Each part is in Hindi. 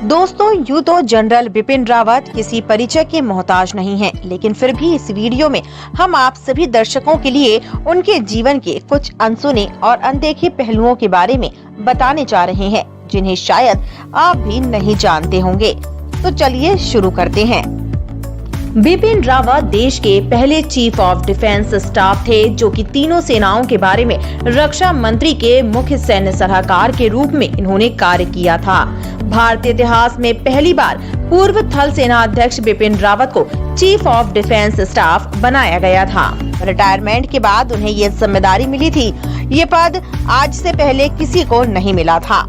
दोस्तों, यूँ तो जनरल बिपिन रावत किसी परिचय के मोहताज नहीं हैं, लेकिन फिर भी इस वीडियो में हम आप सभी दर्शकों के लिए उनके जीवन के कुछ अनसुने और अनदेखे पहलुओं के बारे में बताने जा रहे हैं, जिन्हें शायद आप भी नहीं जानते होंगे। तो चलिए शुरू करते हैं। बिपिन रावत देश के पहले चीफ ऑफ डिफेंस स्टाफ थे, जो कि तीनों सेनाओं के बारे में रक्षा मंत्री के मुख्य सैन्य सलाहकार के रूप में इन्होंने कार्य किया था। भारतीय इतिहास में पहली बार पूर्व थल सेना अध्यक्ष बिपिन रावत को चीफ ऑफ डिफेंस स्टाफ बनाया गया था। रिटायरमेंट के बाद उन्हें ये जिम्मेदारी मिली थी। ये पद आज से पहले किसी को नहीं मिला था।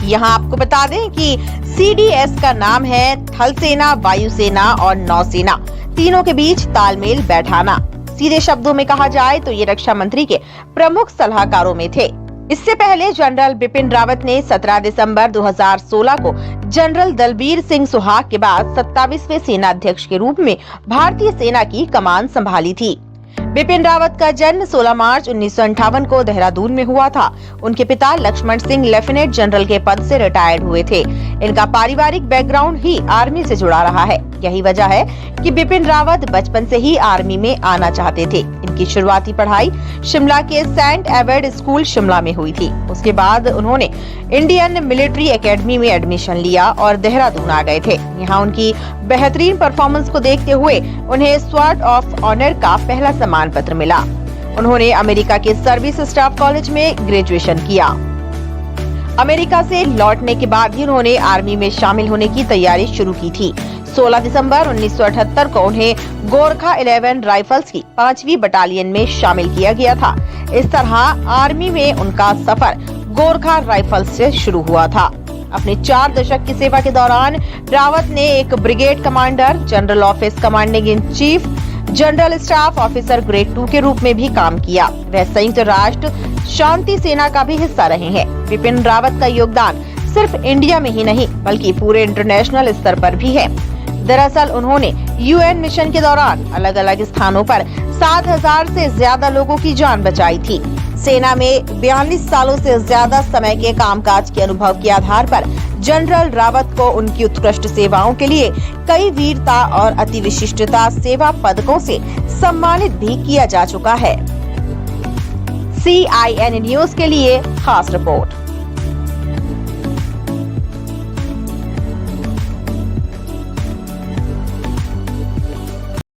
यहाँ आपको बता दें कि CDS का नाम है थल सेना, वायुसेना और नौसेना, तीनों के बीच तालमेल बैठाना। सीधे शब्दों में कहा जाए तो ये रक्षा मंत्री के प्रमुख सलाहकारों में थे। इससे पहले जनरल बिपिन रावत ने 17 दिसंबर 2016 को जनरल दलबीर सिंह सुहाग के बाद 27वें सेना अध्यक्ष के रूप में भारतीय सेना की कमान संभाली थी। बिपिन रावत का जन्म 16 मार्च 1958 को देहरादून में हुआ था। उनके पिता लक्ष्मण सिंह लेफ्टिनेंट जनरल के पद से रिटायर्ड हुए थे। इनका पारिवारिक बैकग्राउंड ही आर्मी से जुड़ा रहा है। यही वजह है कि बिपिन रावत बचपन से ही आर्मी में आना चाहते थे। इनकी शुरुआती पढ़ाई शिमला के सेंट एवर्ड स्कूल शिमला में हुई थी। उसके बाद उन्होंने इंडियन मिलिट्री एकेडमी में एडमिशन लिया और देहरादून आ गए थे। यहाँ उनकी बेहतरीन परफॉर्मेंस को देखते हुए उन्हें स्वॉर्ड ऑफ ऑनर का पहला सम्मान पत्र मिला। उन्होंने अमेरिका के सर्विस स्टाफ कॉलेज में ग्रेजुएशन किया। अमेरिका से लौटने के बाद ही उन्होंने आर्मी में शामिल होने की तैयारी शुरू की थी। 16 दिसंबर 1978 को उन्हें गोरखा 11 राइफल्स की 5वीं बटालियन में शामिल किया गया था। इस तरह आर्मी में उनका सफर गोरखा राइफल्स से शुरू हुआ था। अपने 4 दशक की सेवा के दौरान रावत ने एक brigade commander, general office commanding in chief, general staff officer grade 2 के रूप में भी काम किया। वह संयुक्त राष्ट्र शांति सेना का भी हिस्सा रहे हैं। बिपिन रावत का योगदान सिर्फ इंडिया में ही नहीं बल्कि पूरे इंटरनेशनल स्तर पर भी है। दरअसल उन्होंने UN मिशन के दौरान अलग अलग स्थानों पर 7000 से ज्यादा लोगों की जान बचाई थी। सेना में 42 सालों से ज्यादा समय के कामकाज के अनुभव के आधार पर जनरल रावत को उनकी उत्कृष्ट सेवाओं के लिए कई वीरता और अति विशिष्टता सेवा पदकों से सम्मानित भी किया जा चुका है। CIN न्यूज के लिए खास रिपोर्ट।